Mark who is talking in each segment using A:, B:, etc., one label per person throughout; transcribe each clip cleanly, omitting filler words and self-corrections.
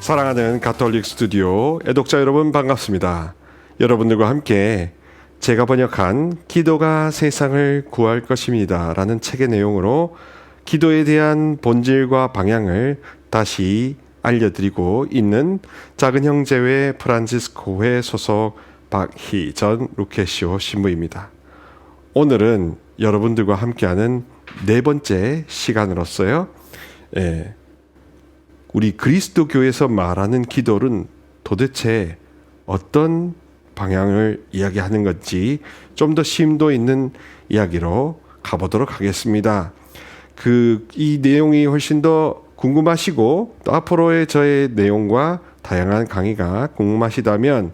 A: 사랑하는 가톨릭 스튜디오 애독자 여러분 반갑습니다. 여러분들과 함께 제가 번역한 기도가 세상을 구할 것입니다 라는 책의 내용으로 기도에 대한 본질과 방향을 다시 알려드리고 있는 작은 형제회 프란치스코회 소속 박희전 루케시오 신부입니다. 오늘은 여러분들과 함께하는 네 번째 시간으로서요. 우리 그리스도 교에서 말하는 기도는 도대체 어떤 방향을 이야기하는 건지 좀 더 심도 있는 이야기로 가보도록 하겠습니다. 이 내용이 훨씬 더 궁금하시고 또 앞으로의 저의 내용과 다양한 강의가 궁금하시다면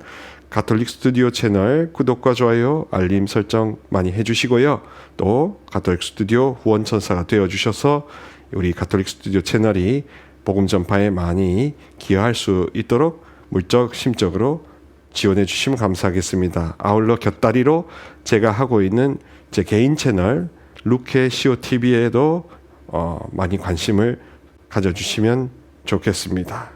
A: 가톨릭 스튜디오 채널 구독과 좋아요, 알림 설정 많이 해주시고요. 또 가톨릭 스튜디오 후원천사가 되어주셔서 우리 가톨릭 스튜디오 채널이 복음 전파에 많이 기여할 수 있도록 물적, 심적으로 지원해 주시면 감사하겠습니다. 아울러 곁다리로 제가 하고 있는 제 개인 채널 루케시오 TV에도 많이 관심을 가져주시면 좋겠습니다.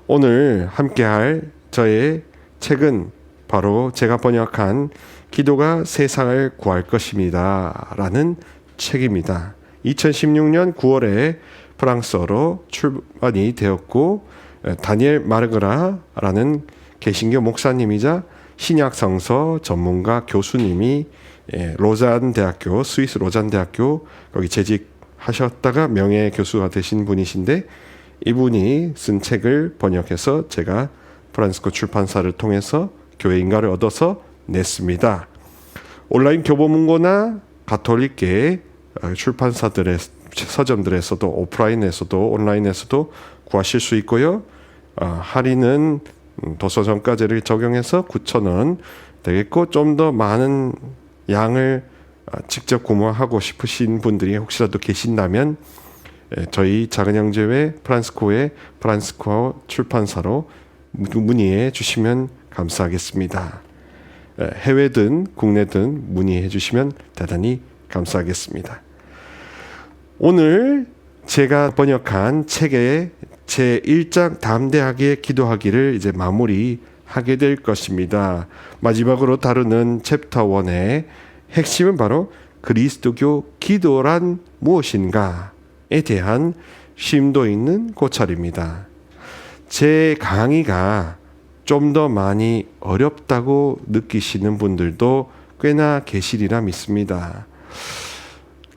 A: 오늘 함께할 저의 책은 바로 제가 번역한 기도가 세상을 구할 것입니다 라는 책입니다. 2016년 9월에 프랑스어로 출판이 되었고 다니엘 마르그라라는 개신교 목사님이자 신약 성서 전문가 교수님이 스위스 로잔 대학교 거기 재직하셨다가 명예 교수가 되신 분이신데 이분이 쓴 책을 번역해서 제가 프란시스코 출판사를 통해서 교회 인가를 얻어서 냈습니다. 온라인 교보문고나 가톨릭계 출판사들의 서점들에서도 오프라인에서도 온라인에서도 구하실 수 있고요. 할인은 도서정가제를 적용해서 9,000원 되겠고 좀 더 많은 양을 직접 구매하고 싶으신 분들이 혹시라도 계신다면 저희 작은 형제회 프란시스코의 프란시스코 출판사로 문의해 주시면 감사하겠습니다. 해외든 국내든 문의해 주시면 대단히 감사하겠습니다. 오늘 제가 번역한 책의 제1장 담대하게 기도하기를 이제 마무리하게 될 것입니다. 마지막으로 다루는 챕터 1의 핵심은 바로 그리스도교 기도란 무엇인가에 대한 심도 있는 고찰입니다. 제 강의가 좀 더 많이 어렵다고 느끼시는 분들도 꽤나 계시리라 믿습니다.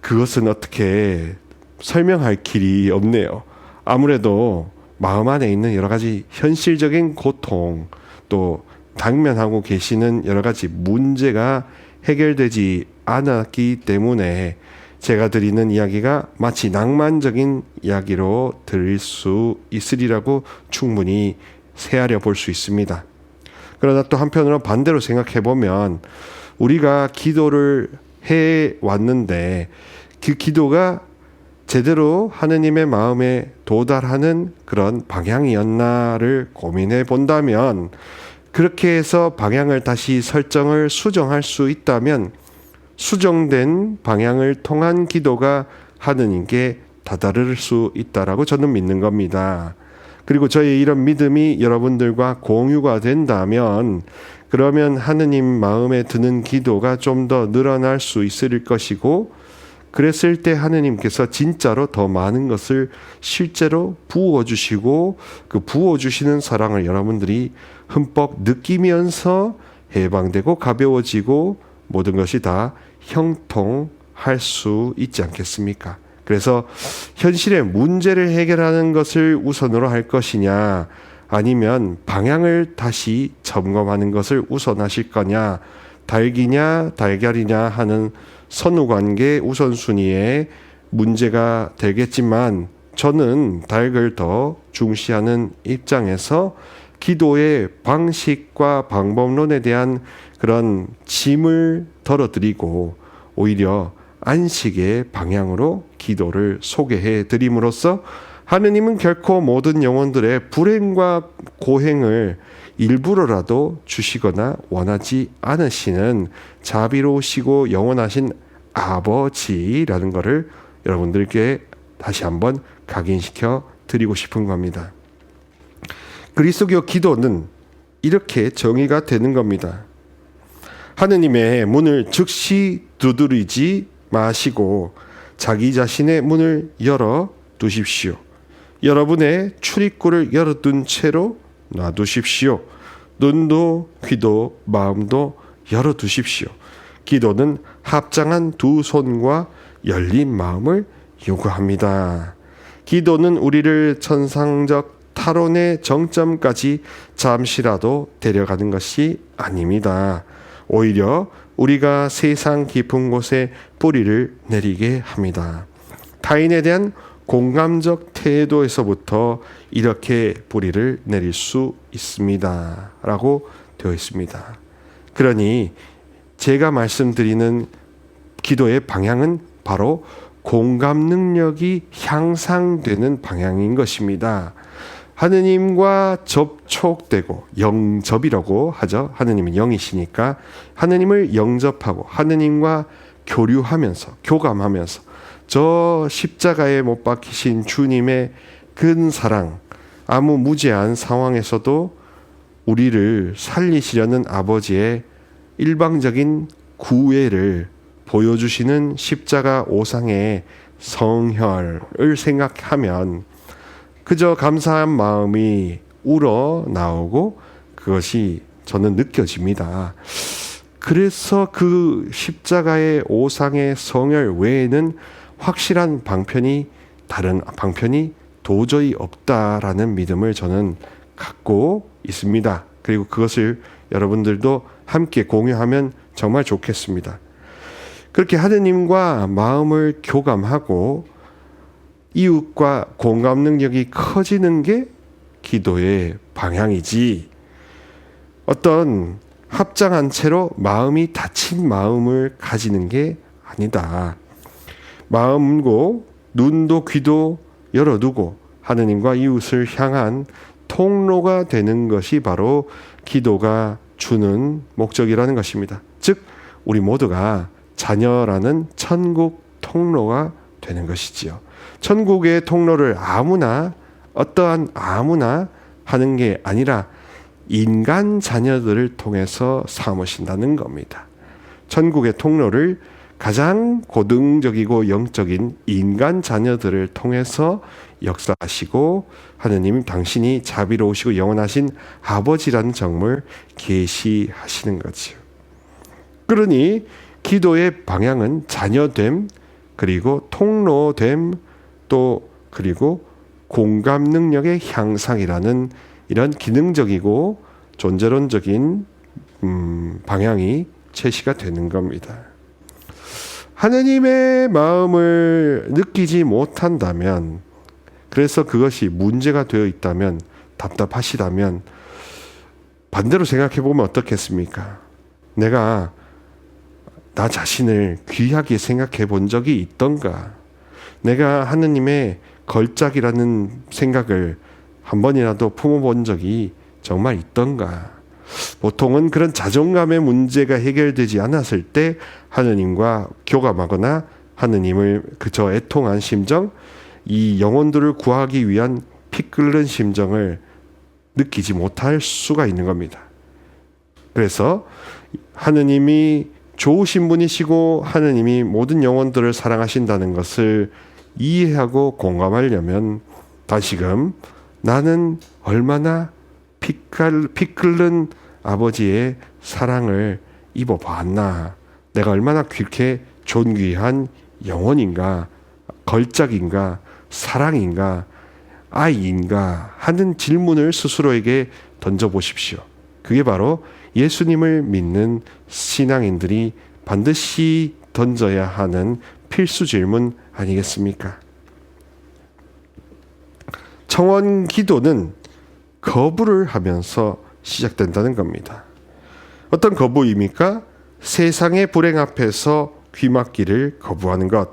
A: 그것은 어떻게 설명할 길이 없네요. 아무래도 마음 안에 있는 여러 가지 현실적인 고통 또 당면하고 계시는 여러 가지 문제가 해결되지 않았기 때문에 제가 드리는 이야기가 마치 낭만적인 이야기로 들릴 수 있으리라고 충분히 헤아려 볼 수 있습니다. 그러나 또 한편으로 반대로 생각해 보면 우리가 기도를 해왔는데 그 기도가 제대로 하느님의 마음에 도달하는 그런 방향이었나를 고민해 본다면 그렇게 해서 방향을 다시 수정할 수 있다면 수정된 방향을 통한 기도가 하느님께 다다를 수 있다라고 저는 믿는 겁니다. 그리고 저의 이런 믿음이 여러분들과 공유가 된다면 그러면 하느님 마음에 드는 기도가 좀 더 늘어날 수 있을 것이고 그랬을 때 하느님께서 진짜로 더 많은 것을 실제로 부어주시고 그 부어주시는 사랑을 여러분들이 흠뻑 느끼면서 해방되고 가벼워지고 모든 것이 다 형통할 수 있지 않겠습니까? 그래서 현실의 문제를 해결하는 것을 우선으로 할 것이냐 아니면 방향을 다시 점검하는 것을 우선하실 거냐 닭이냐 달걀이냐 하는 선후관계 우선순위에 문제가 되겠지만 저는 닭을 더 중시하는 입장에서 기도의 방식과 방법론에 대한 그런 짐을 덜어드리고 오히려 안식의 방향으로 기도를 소개해 드림으로써 하느님은 결코 모든 영혼들의 불행과 고행을 일부러라도 주시거나 원하지 않으시는 자비로우시고 영원하신 아버지라는 것을 여러분들께 다시 한번 각인시켜 드리고 싶은 겁니다. 그리스도교 기도는 이렇게 정의가 되는 겁니다. 하느님의 문을 즉시 두드리지 마시고 자기 자신의 문을 열어 두십시오. 여러분의 출입구를 열어둔 채로 놔두십시오. 눈도 귀도 마음도 열어두십시오. 기도는 합장한 두 손과 열린 마음을 요구합니다. 기도는 우리를 천상적 탈원의 정점까지 잠시라도 데려가는 것이 아닙니다. 오히려 우리가 세상 깊은 곳에 뿌리를 내리게 합니다. 타인에 대한 공감적 태도에서부터 이렇게 뿌리를 내릴 수 있습니다. 라고 되어 있습니다. 그러니 제가 말씀드리는 기도의 방향은 바로 공감 능력이 향상되는 방향인 것입니다. 하느님과 접촉되고 영접이라고 하죠. 하느님은 영이시니까 하느님을 영접하고 하느님과 교류하면서 교감하면서 저 십자가에 못 박히신 주님의 큰 사랑, 아무 무죄한 상황에서도 우리를 살리시려는 아버지의 일방적인 구애를 보여주시는 십자가 오상의 성혈을 생각하면 그저 감사한 마음이 우러나오고 그것이 저는 느껴집니다. 그래서 그 십자가의 오상의 성혈 외에는 확실한 다른 방편이 도저히 없다라는 믿음을 저는 갖고 있습니다. 그리고 그것을 여러분들도 함께 공유하면 정말 좋겠습니다. 그렇게 하느님과 마음을 교감하고 이웃과 공감 능력이 커지는 게 기도의 방향이지, 어떤 합장한 채로 마음이 닫힌 마음을 가지는 게 아니다. 마음고 눈도 귀도 열어두고 하느님과 이웃을 향한 통로가 되는 것이 바로 기도가 주는 목적이라는 것입니다. 즉 우리 모두가 자녀라는 천국 통로가 되는 것이지요. 천국의 통로를 어떠한 아무나 하는 게 아니라 인간 자녀들을 통해서 삼으신다는 겁니다. 천국의 통로를 가장 고등적이고 영적인 인간 자녀들을 통해서 역사하시고 하느님 당신이 자비로우시고 영원하신 아버지라는 점을 계시하시는 거지요. 그러니 기도의 방향은 자녀됨, 그리고 통로됨, 또 그리고 공감 능력의 향상이라는 이런 기능적이고 존재론적인 방향이 제시가 되는 겁니다. 하느님의 마음을 느끼지 못한다면, 그래서 그것이 문제가 되어 있다면, 답답하시다면 반대로 생각해 보면 어떻겠습니까? 내가 나 자신을 귀하게 생각해 본 적이 있던가? 내가 하느님의 걸작이라는 생각을 한 번이라도 품어본 적이 정말 있던가? 보통은 그런 자존감의 문제가 해결되지 않았을 때 하느님과 교감하거나 하느님을 그저 애통한 심정, 이 영혼들을 구하기 위한 피 끓는 심정을 느끼지 못할 수가 있는 겁니다. 그래서 하느님이 좋으신 분이시고 하느님이 모든 영혼들을 사랑하신다는 것을 이해하고 공감하려면 다시금 나는 얼마나 피 끓는 아버지의 사랑을 입어봤나, 내가 얼마나 그렇게 존귀한 영혼인가, 걸작인가, 사랑인가, 아이인가 하는 질문을 스스로에게 던져보십시오. 그게 바로 예수님을 믿는 신앙인들이 반드시 던져야 하는 필수 질문 아니겠습니까? 청원 기도는 거부를 하면서 시작된다는 겁니다. 어떤 거부입니까? 세상의 불행 앞에서 귀막기를 거부하는 것,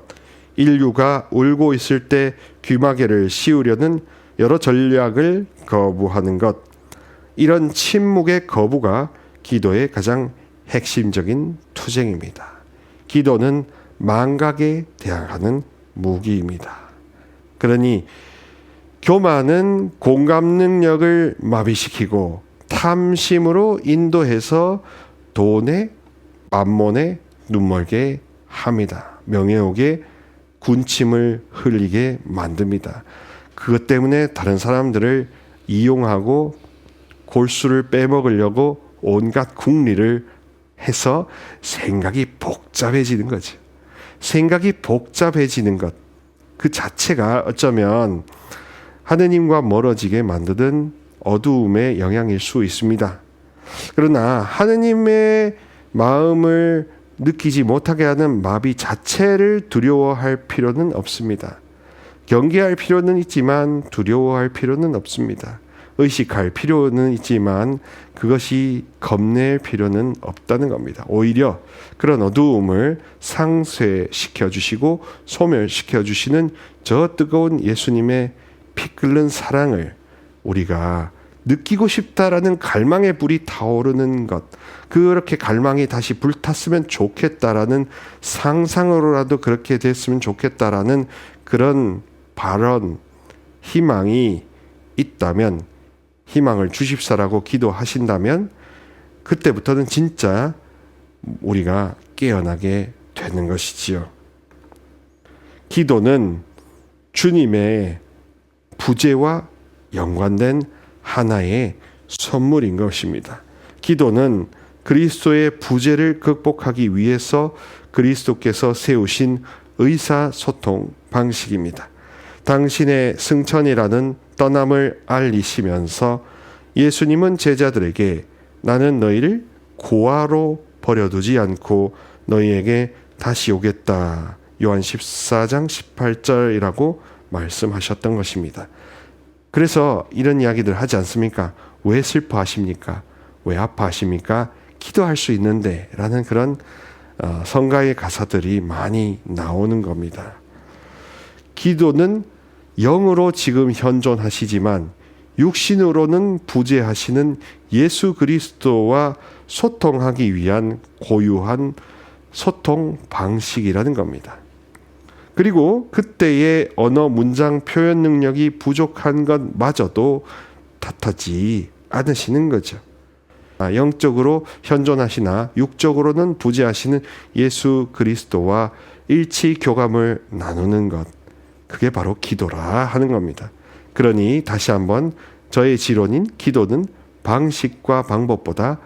A: 인류가 울고 있을 때 귀마개를 씌우려는 여러 전략을 거부하는 것, 이런 침묵의 거부가 기도의 가장 핵심적인 투쟁입니다. 기도는 망각에 대항하는 무기입니다. 그러니 교만은 공감 능력을 마비시키고 탐심으로 인도해서 돈에 만몬에 눈멀게 합니다. 명예욕에 군침을 흘리게 만듭니다. 그것 때문에 다른 사람들을 이용하고 골수를 빼먹으려고 온갖 궁리를 해서 생각이 복잡해지는 거죠. 생각이 복잡해지는 것 그 자체가 어쩌면 하느님과 멀어지게 만드는 어두움의 영향일 수 있습니다. 그러나 하느님의 마음을 느끼지 못하게 하는 마비 자체를 두려워할 필요는 없습니다. 경계할 필요는 있지만 두려워할 필요는 없습니다. 의식할 필요는 있지만 그것이 겁낼 필요는 없다는 겁니다. 오히려 그런 어두움을 상쇄시켜 주시고 소멸시켜 주시는 저 뜨거운 예수님의 피 끓는 사랑을 우리가 느끼고 싶다라는 갈망의 불이 타오르는 것, 그렇게 갈망이 다시 불탔으면 좋겠다라는 상상으로라도 그렇게 됐으면 좋겠다라는 그런 발언, 희망이 있다면, 희망을 주십사라고 기도하신다면 그때부터는 진짜 우리가 깨어나게 되는 것이지요. 기도는 주님의 부재와 연관된 하나의 선물인 것입니다. 기도는 그리스도의 부재를 극복하기 위해서 그리스도께서 세우신 의사소통 방식입니다. 당신의 승천이라는 떠남을 알리시면서 예수님은 제자들에게 나는 너희를 고아로 버려두지 않고 너희에게 다시 오겠다. 요한 14장 18절이라고 말씀하셨던 것입니다. 그래서 이런 이야기들 하지 않습니까? 왜 슬퍼하십니까? 왜 아파하십니까? 기도할 수 있는데 라는 그런 성가의 가사들이 많이 나오는 겁니다. 기도는 영으로 지금 현존하시지만 육신으로는 부재하시는 예수 그리스도와 소통하기 위한 고유한 소통 방식이라는 겁니다. 그리고 그때의 언어 문장 표현 능력이 부족한 것마저도 탓하지 않으시는 거죠. 영적으로 현존하시나 육적으로는 부재하시는 예수 그리스도와 일치 교감을 나누는 것, 그게 바로 기도라 하는 겁니다. 그러니 다시 한번 저의 지론인 기도는 방식과 방법보다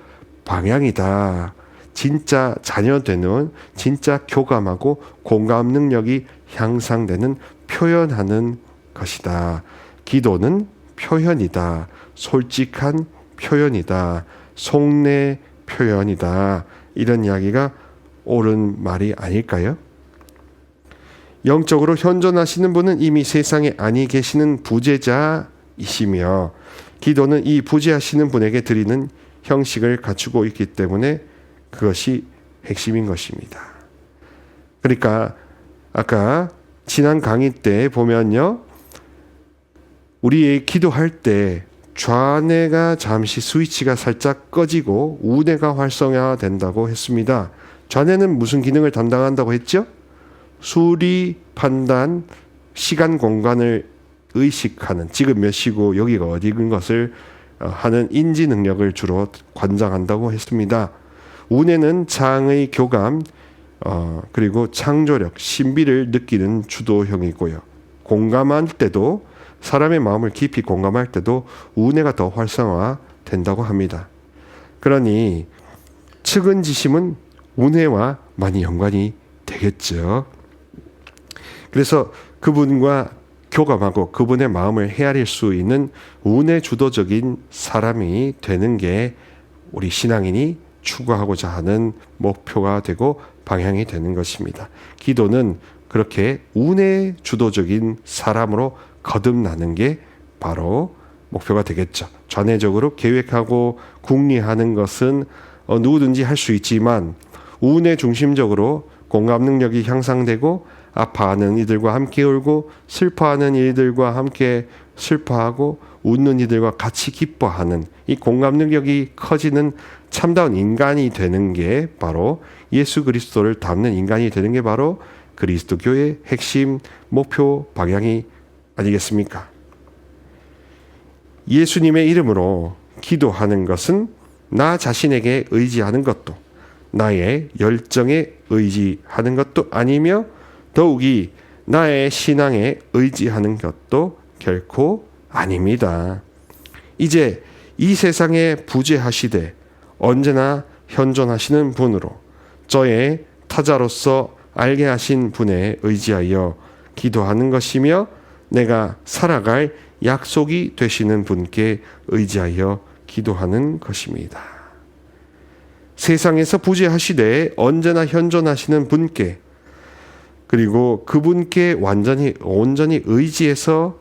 A: 방향이다. 진짜 자녀되는, 진짜 교감하고 공감 능력이 향상되는 표현하는 것이다. 기도는 표현이다. 솔직한 표현이다. 속내 표현이다. 이런 이야기가 옳은 말이 아닐까요? 영적으로 현존하시는 분은 이미 세상에 아니 계시는 부재자이시며 기도는 이 부재하시는 분에게 드리는 형식을 갖추고 있기 때문에 그것이 핵심인 것입니다. 그러니까 아까 지난 강의 때 보면요, 우리 기도할 때 좌뇌가 잠시 스위치가 살짝 꺼지고 우뇌가 활성화된다고 했습니다. 좌뇌는 무슨 기능을 담당한다고 했죠? 수리, 판단, 시간, 공간을 의식하는, 지금 몇 시고 여기가 어디인 것을 하는 인지 능력을 주로 관장한다고 했습니다. 우뇌는 장의 교감, 그리고 창조력, 신비를 느끼는 주도형이고요. 공감할 때도, 사람의 마음을 깊이 공감할 때도 우뇌가 더 활성화된다고 합니다. 그러니 측은지심은 우뇌와 많이 연관이 되겠죠. 그래서 그분과 교감하고 그분의 마음을 헤아릴 수 있는 우뇌 주도적인 사람이 되는 게 우리 신앙인이 추구하고자 하는 목표가 되고 방향이 되는 것입니다. 기도는 그렇게 우뇌 주도적인 사람으로 거듭나는 게 바로 목표가 되겠죠. 전회적으로 계획하고 궁리하는 것은 누구든지 할 수 있지만 우뇌 중심적으로 공감 능력이 향상되고 아파하는 이들과 함께 울고 슬퍼하는 이들과 함께 슬퍼하고 웃는 이들과 같이 기뻐하는 이 공감 능력이 커지는 참다운 인간이 되는 게 바로 예수 그리스도를 닮는 인간이 되는 게 바로 그리스도교의 핵심 목표 방향이 아니겠습니까? 예수님의 이름으로 기도하는 것은 나 자신에게 의지하는 것도 나의 열정에 의지하는 것도 아니며 더욱이 나의 신앙에 의지하는 것도 결코 아닙니다. 이제 이 세상에 부재하시되 언제나 현존하시는 분으로 저의 타자로서 알게 하신 분에 의지하여 기도하는 것이며 내가 살아갈 약속이 되시는 분께 의지하여 기도하는 것입니다. 세상에서 부재하시되 언제나 현존하시는 분께 그리고 그분께 온전히 의지해서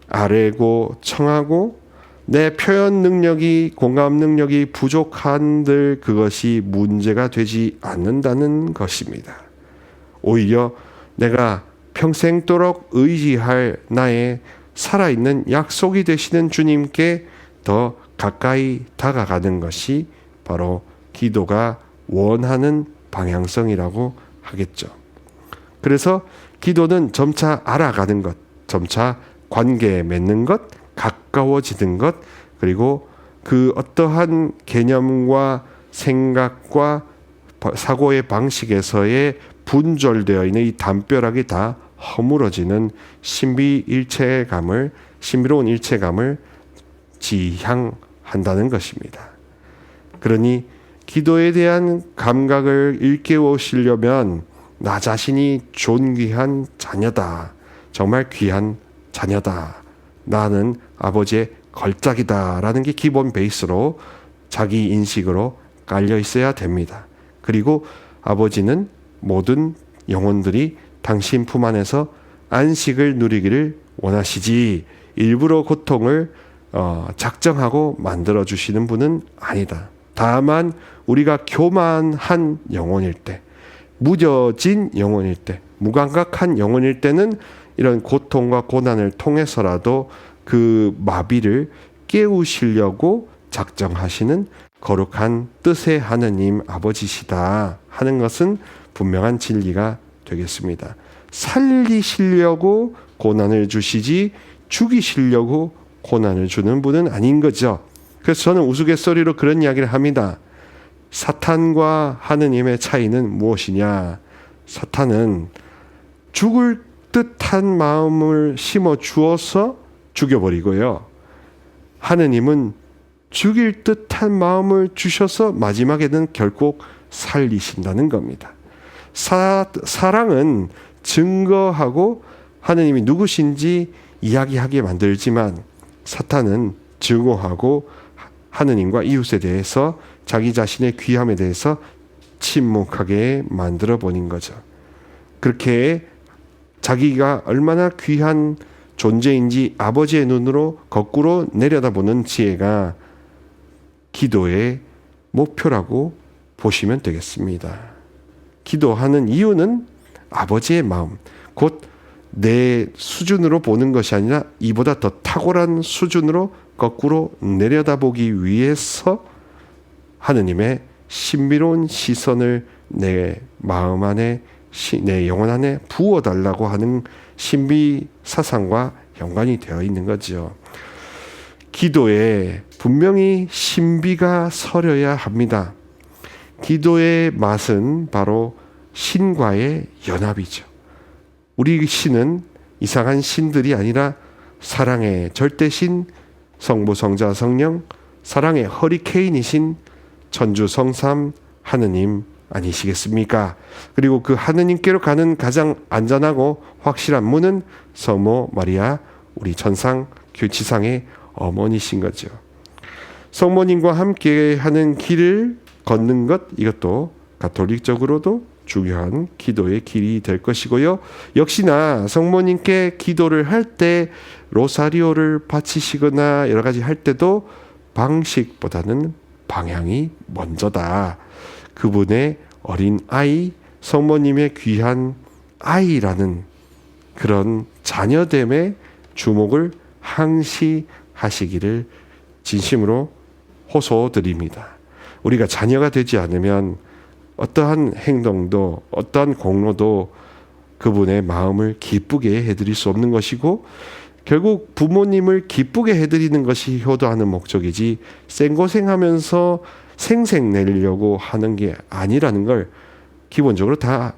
A: 아뢰고 청하고 내 표현 능력이 공감 능력이 부족한들 그것이 문제가 되지 않는다는 것입니다. 오히려 내가 평생도록 의지할 나의 살아있는 약속이 되시는 주님께 더 가까이 다가가는 것이 바로 기도가 원하는 방향성이라고 하겠죠. 그래서 기도는 점차 알아가는 것, 점차 관계 맺는 것, 가까워지는 것, 그리고 그 어떠한 개념과 생각과 사고의 방식에서의 분절되어 있는 이 담벼락이 다 허물어지는 신비로운 일체감을 지향한다는 것입니다. 그러니 기도에 대한 감각을 일깨우시려면 나 자신이 존귀한 자녀다. 정말 귀한 자녀다. 나는 아버지의 걸작이다라는 게 기본 베이스로 자기 인식으로 깔려 있어야 됩니다. 그리고 아버지는 모든 영혼들이 당신 품 안에서 안식을 누리기를 원하시지 일부러 고통을 작정하고 만들어 주시는 분은 아니다. 다만 우리가 교만한 영혼일 때, 무뎌진 영혼일 때, 무감각한 영혼일 때는 이런 고통과 고난을 통해서라도 그 마비를 깨우시려고 작정하시는 거룩한 뜻의 하느님 아버지시다 하는 것은 분명한 진리가 되겠습니다. 살리시려고 고난을 주시지 죽이시려고 고난을 주는 분은 아닌 거죠. 그래서 저는 우스갯소리로 그런 이야기를 합니다. 사탄과 하느님의 차이는 무엇이냐? 사탄은 죽을 듯한 마음을 심어 주어서 죽여버리고요. 하느님은 죽일 듯한 마음을 주셔서 마지막에는 결국 살리신다는 겁니다. 사랑은 증거하고 하느님이 누구신지 이야기하게 만들지만 사탄은 증오하고 하느님과 이웃에 대해서 자기 자신의 귀함에 대해서 침묵하게 만들어 버린 거죠. 그렇게 자기가 얼마나 귀한 존재인지 아버지의 눈으로 거꾸로 내려다보는 지혜가 기도의 목표라고 보시면 되겠습니다. 기도하는 이유는 아버지의 마음, 곧 내 수준으로 보는 것이 아니라 이보다 더 탁월한 수준으로 거꾸로 내려다보기 위해서 하느님의 신비로운 시선을 내 마음 안에, 내 영혼 안에 부어달라고 하는 신비 사상과 연관이 되어 있는 거죠. 기도에 분명히 신비가 서려야 합니다. 기도의 맛은 바로 신과의 연합이죠. 우리 신은 이상한 신들이 아니라 사랑의 절대신, 성부, 성자, 성령, 사랑의 허리케인이신 천주 성삼 하느님 아니시겠습니까? 그리고 그 하느님께로 가는 가장 안전하고 확실한 문은 성모 마리아, 우리 천상 교치상의 어머니신 거죠. 성모님과 함께 하는 길을 걷는 것, 이것도 가톨릭적으로도 중요한 기도의 길이 될 것이고요. 역시나 성모님께 기도를 할 때 로사리오를 바치시거나 여러 가지 할 때도 방식보다는 방향이 먼저다. 그분의 어린 아이, 성모님의 귀한 아이라는 그런 자녀됨에 주목을 항시하시기를 진심으로 호소드립니다. 우리가 자녀가 되지 않으면 어떠한 행동도 어떠한 공로도 그분의 마음을 기쁘게 해드릴 수 없는 것이고 결국 부모님을 기쁘게 해드리는 것이 효도하는 목적이지 생고생하면서 생색 내려고 하는 게 아니라는 걸 기본적으로 다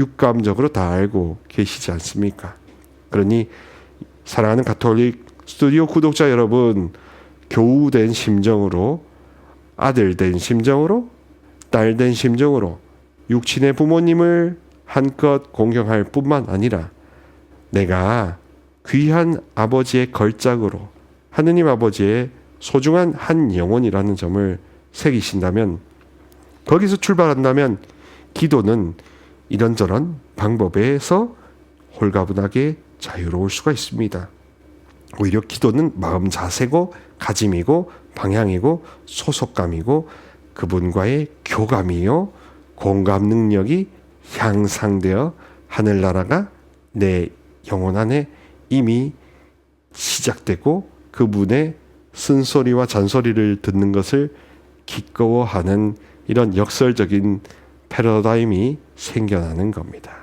A: 육감적으로 다 알고 계시지 않습니까? 그러니 사랑하는 가톨릭 스튜디오 구독자 여러분, 교우된 심정으로, 아들 된 심정으로, 딸 된 심정으로 육친의 부모님을 한껏 공경할 뿐만 아니라 내가 귀한 아버지의 걸작으로 하느님 아버지의 소중한 한 영혼이라는 점을 새기신다면, 거기서 출발한다면 기도는 이런저런 방법에서 홀가분하게 자유로울 수가 있습니다. 오히려 기도는 마음 자세고 가짐이고 방향이고 소속감이고 그분과의 교감이요 공감 능력이 향상되어 하늘나라가 내 영혼 안에 이미 시작되고 그분의 쓴소리와 잔소리를 듣는 것을 기꺼워하는 이런 역설적인 패러다임이 생겨나는 겁니다.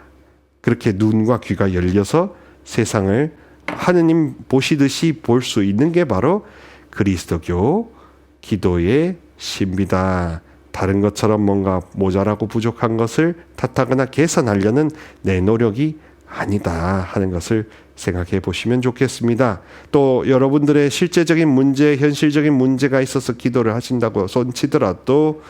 A: 그렇게 눈과 귀가 열려서 세상을 하느님 보시듯이 볼 수 있는 게 바로 그리스도교 기도의 신비다. 다른 것처럼 뭔가 모자라고 부족한 것을 탓하거나 개선하려는 내 노력이 아니다 하는 것을 생각해 보시면 좋겠습니다. 또 여러분들의 실제적인 문제, 현실적인 문제가 있어서 기도를 하신다고 손치더라도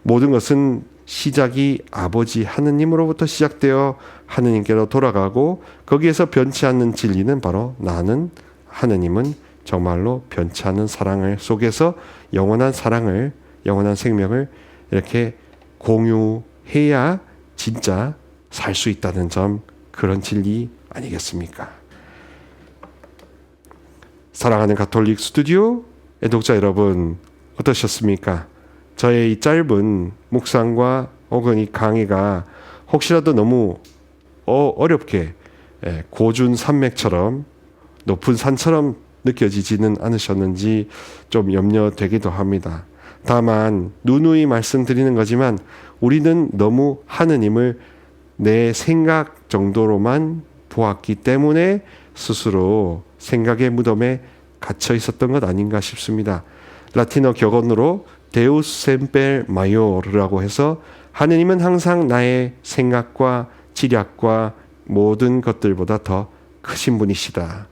A: 모든 것은 시작이 아버지 하느님으로부터 시작되어 하느님께로 돌아가고 거기에서 변치 않는 진리는 바로 나는 하느님은 정말로 변치 않는 사랑을 속에서 영원한 사랑을, 영원한 생명을 이렇게 공유해야 진짜 살 수 있다는 점, 그런 진리 아니겠습니까? 사랑하는 가톨릭 스튜디오 애독자 여러분, 어떠셨습니까? 저의 이 짧은 묵상과 혹은 이 강의가 혹시라도 너무 어렵게 고준 산맥처럼 높은 산처럼 느껴지지는 않으셨는지 좀 염려되기도 합니다. 다만 누누이 말씀드리는 거지만 우리는 너무 하느님을 내 생각 정도로만 보았기 때문에 스스로 생각의 무덤에 갇혀 있었던 것 아닌가 싶습니다. 라틴어 격언으로 데우스 셈펠 마요르라고 해서 하느님은 항상 나의 생각과 지략과 모든 것들보다 더 크신 분이시다.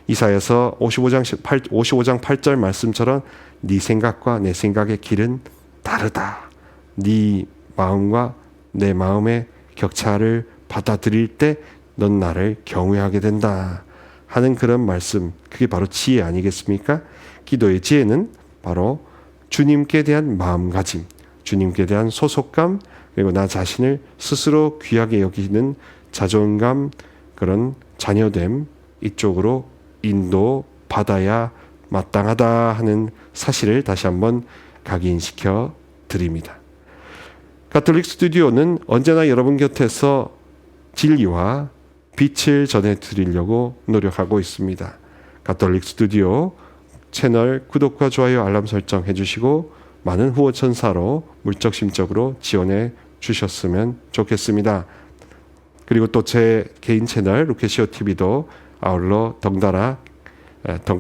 A: 이사야서 55장 8절 말씀처럼 네 생각과 내 생각의 길은 다르다. 네 마음과 내 마음의 격차를 받아들일 때 넌 나를 경외하게 된다 하는 그런 말씀, 그게 바로 지혜 아니겠습니까? 기도의 지혜는 바로 주님께 대한 마음가짐, 주님께 대한 소속감, 그리고 나 자신을 스스로 귀하게 여기는 자존감, 그런 자녀됨, 이쪽으로 인도받아야 마땅하다 하는 사실을 다시 한번 각인시켜 드립니다. 가톨릭 스튜디오는 언제나 여러분 곁에서 진리와 빛을 전해드리려고 노력하고 있습니다. 가톨릭 스튜디오 채널 구독과 좋아요 알람 설정 해주시고 많은 후원천사로 물적심적으로 지원해 주셨으면 좋겠습니다. 그리고 또 제 개인 채널 루케시오 TV도 아울러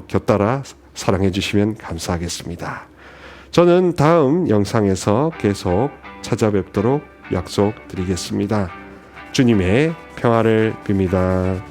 A: 곁따라 사랑해 주시면 감사하겠습니다. 저는 다음 영상에서 계속 찾아뵙도록 약속드리겠습니다. 주님의 평화를 빕니다.